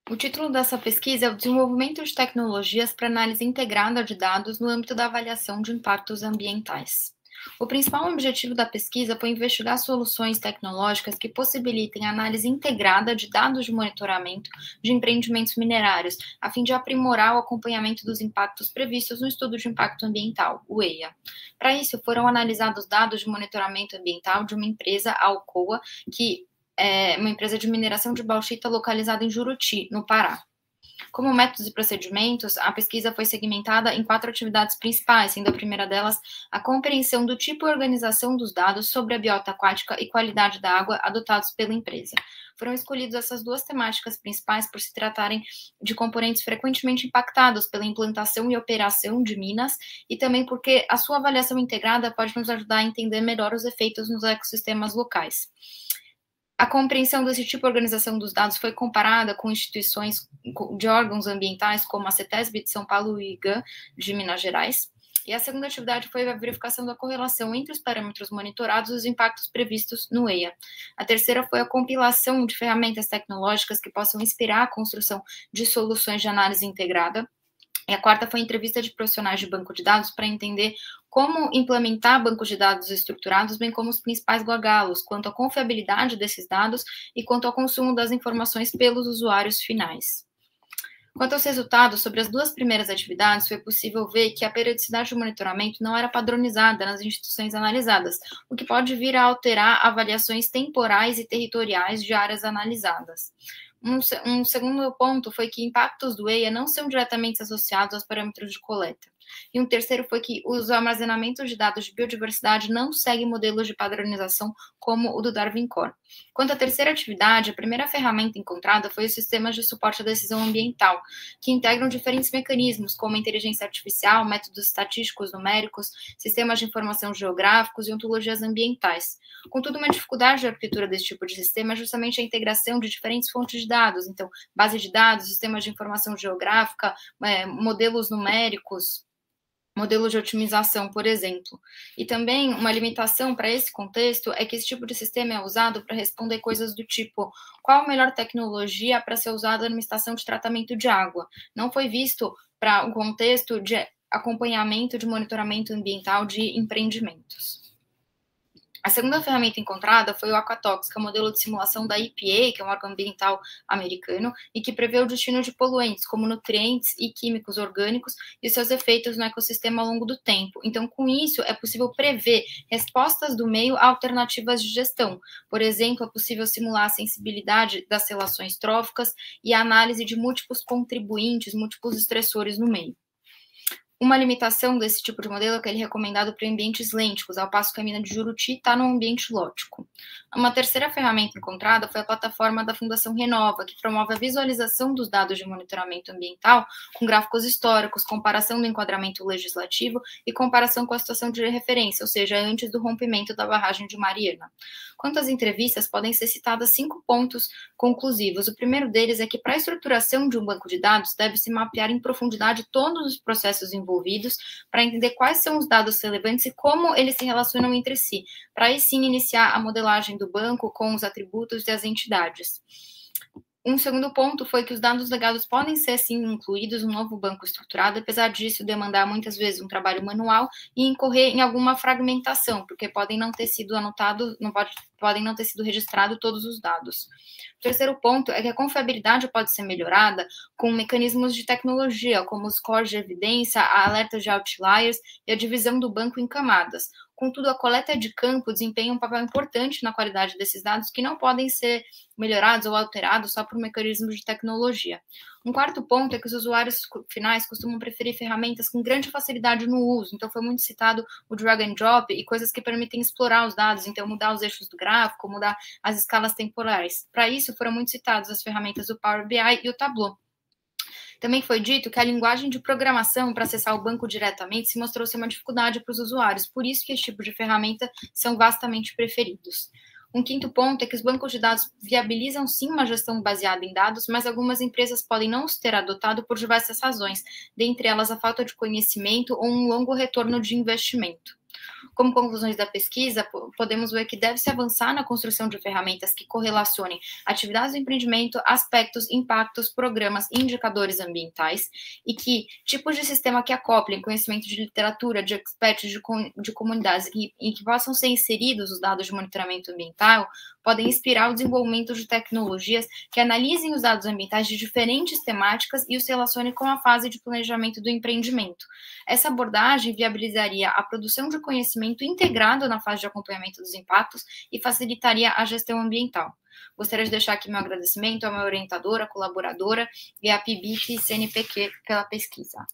O título dessa pesquisa é o Desenvolvimento de tecnologias para análise integrada de dados no âmbito da avaliação de impactos ambientais. O principal objetivo da pesquisa foi investigar soluções tecnológicas que possibilitem a análise integrada de dados de monitoramento de empreendimentos minerários, a fim de aprimorar o acompanhamento dos impactos previstos no Estudo de Impacto Ambiental, o EIA. Para isso, foram analisados dados de monitoramento ambiental de uma empresa, a Alcoa, que é uma empresa de mineração de bauxita localizada em Juruti, no Pará. Como métodos e procedimentos, a pesquisa foi segmentada em 4 atividades principais, sendo a primeira delas a compreensão do tipo e organização dos dados sobre a biota aquática e qualidade da água adotados pela empresa. Foram escolhidas essas 2 temáticas principais por se tratarem de componentes frequentemente impactados pela implantação e operação de minas, e também porque a sua avaliação integrada pode nos ajudar a entender melhor os efeitos nos ecossistemas locais. A compreensão desse tipo de organização dos dados foi comparada com instituições de órgãos ambientais, como a CETESB de São Paulo e o IGAN de Minas Gerais. E a segunda atividade foi a verificação da correlação entre os parâmetros monitorados e os impactos previstos no EIA. A terceira foi a compilação de ferramentas tecnológicas que possam inspirar a construção de soluções de análise integrada. E a quarta foi a entrevista de profissionais de banco de dados para entender como implementar bancos de dados estruturados, bem como os principais gargalos quanto à confiabilidade desses dados e quanto ao consumo das informações pelos usuários finais. Quanto aos resultados, sobre as 2 primeiras atividades, foi possível ver que a periodicidade de monitoramento não era padronizada nas instituições analisadas, o que pode vir a alterar avaliações temporais e territoriais de áreas analisadas. Um segundo ponto foi que impactos do EIA não são diretamente associados aos parâmetros de coleta. E um terceiro foi que os armazenamentos de dados de biodiversidade não seguem modelos de padronização como o do Darwin Core. Quanto à terceira atividade, a primeira ferramenta encontrada foi os sistemas de suporte à decisão ambiental, que integram diferentes mecanismos, como inteligência artificial, métodos estatísticos numéricos, sistemas de informação geográficos e ontologias ambientais. Contudo, uma dificuldade de arquitetura desse tipo de sistema é justamente a integração de diferentes fontes de dados, então, base de dados, sistemas de informação geográfica, modelos numéricos, modelos de otimização, por exemplo. E também uma limitação para esse contexto é que esse tipo de sistema é usado para responder coisas do tipo: qual a melhor tecnologia para ser usada numa estação de tratamento de água? Não foi visto para o contexto de acompanhamento de monitoramento ambiental de empreendimentos. A segunda ferramenta encontrada foi o Aquatox, que é o modelo de simulação da EPA, que é um órgão ambiental americano, e que prevê o destino de poluentes, como nutrientes e químicos orgânicos, e seus efeitos no ecossistema ao longo do tempo. Então, com isso, é possível prever respostas do meio a alternativas de gestão. Por exemplo, é possível simular a sensibilidade das relações tróficas e a análise de múltiplos contribuintes, múltiplos estressores no meio. Uma limitação desse tipo de modelo é que ele é recomendado para ambientes lênticos, ao passo que a mina de Juruti está num ambiente lótico. Uma terceira ferramenta encontrada foi a plataforma da Fundação Renova, que promove a visualização dos dados de monitoramento ambiental com gráficos históricos, comparação do enquadramento legislativo e comparação com a situação de referência, ou seja, antes do rompimento da barragem de Mariana. Quanto às entrevistas, podem ser citadas 5 pontos conclusivos. O primeiro deles é que, para a estruturação de um banco de dados, deve-se mapear em profundidade todos os processos envolvidos para entender quais são os dados relevantes e como eles se relacionam entre si, para aí sim iniciar a modelagem do banco com os atributos e as entidades. Um segundo ponto foi que os dados legados podem ser, sim, incluídos no novo banco estruturado, apesar disso demandar muitas vezes um trabalho manual e incorrer em alguma fragmentação, porque podem não ter sido anotados, podem não ter sido registrados todos os dados. O terceiro ponto é que a confiabilidade pode ser melhorada com mecanismos de tecnologia, como os cores de evidência, a alerta de outliers e a divisão do banco em camadas. Contudo, a coleta de campo desempenha um papel importante na qualidade desses dados que não podem ser melhorados ou alterados só por mecanismos de tecnologia. Um quarto ponto é que os usuários finais costumam preferir ferramentas com grande facilidade no uso, então foi muito citado o drag and drop e coisas que permitem explorar os dados, então mudar os eixos do gráfico, mudar as escalas temporais. Para isso, foram muito citados as ferramentas do Power BI e o Tableau. Também foi dito que a linguagem de programação para acessar o banco diretamente se mostrou ser uma dificuldade para os usuários, por isso que esse tipo de ferramenta são vastamente preferidos. Um quinto ponto é que os bancos de dados viabilizam sim uma gestão baseada em dados, mas algumas empresas podem não os ter adotado por diversas razões, dentre elas a falta de conhecimento ou um longo retorno de investimento. Como conclusões da pesquisa, podemos ver que deve-se avançar na construção de ferramentas que correlacionem atividades do empreendimento, aspectos, impactos, programas e indicadores ambientais, e que tipos de sistema que acoplem conhecimento de literatura, de experts, de comunidades e que possam ser inseridos os dados de monitoramento ambiental, podem inspirar o desenvolvimento de tecnologias que analisem os dados ambientais de diferentes temáticas e os relacionem com a fase de planejamento do empreendimento. Essa abordagem viabilizaria a produção de conhecimento integrado na fase de acompanhamento dos impactos e facilitaria a gestão ambiental. Gostaria de deixar aqui meu agradecimento à minha orientadora, colaboradora e à PIBIC e CNPq pela pesquisa.